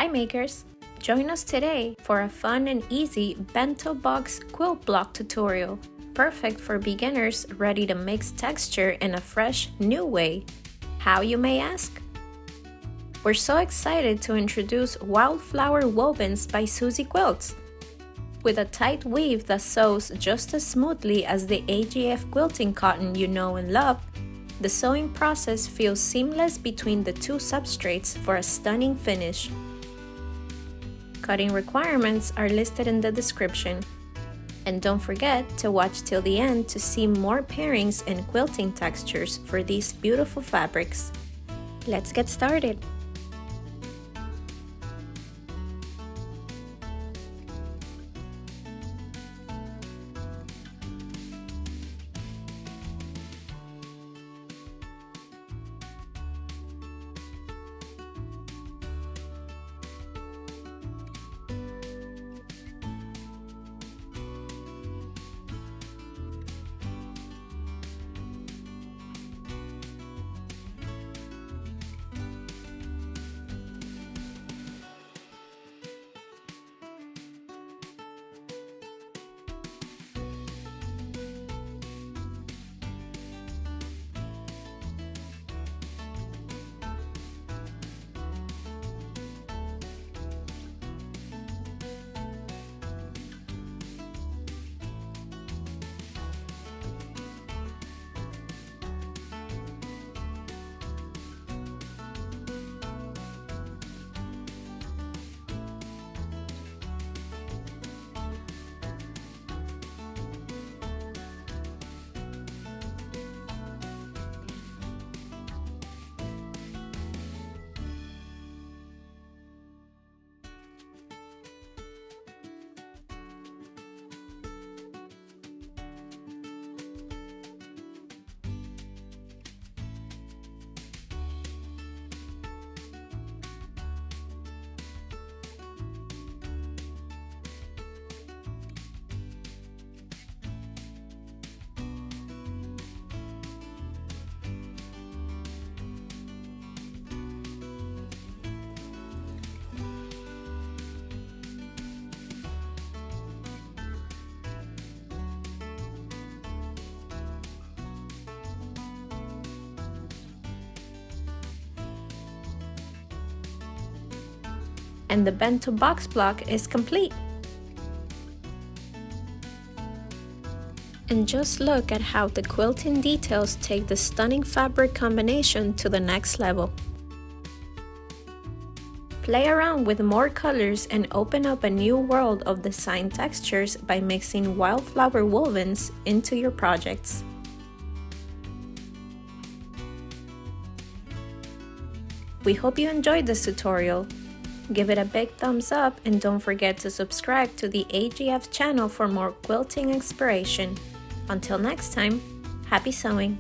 Hi makers! Join us today for a fun and easy bento box quilt block tutorial, perfect for beginners ready to mix texture in a fresh, new way. How, you may ask? We're so excited to introduce Wildflower Wovens by Suzy Quilts. With a tight weave that sews just as smoothly as the AGF quilting cotton you know and love, the sewing process feels seamless between the two substrates for a stunning finish. Cutting requirements are listed in the description. And don't forget to watch till the end to see more pairings and quilting textures for these beautiful fabrics. Let's get started! And the bento box block is complete. And just look at how the quilting details take the stunning fabric combination to the next level. Play around with more colors and open up a new world of design textures by mixing Wildflower Wovens into your projects. We hope you enjoyed this tutorial. Give it a big thumbs up and don't forget to subscribe to the AGF channel for more quilting inspiration. Until next time, happy sewing!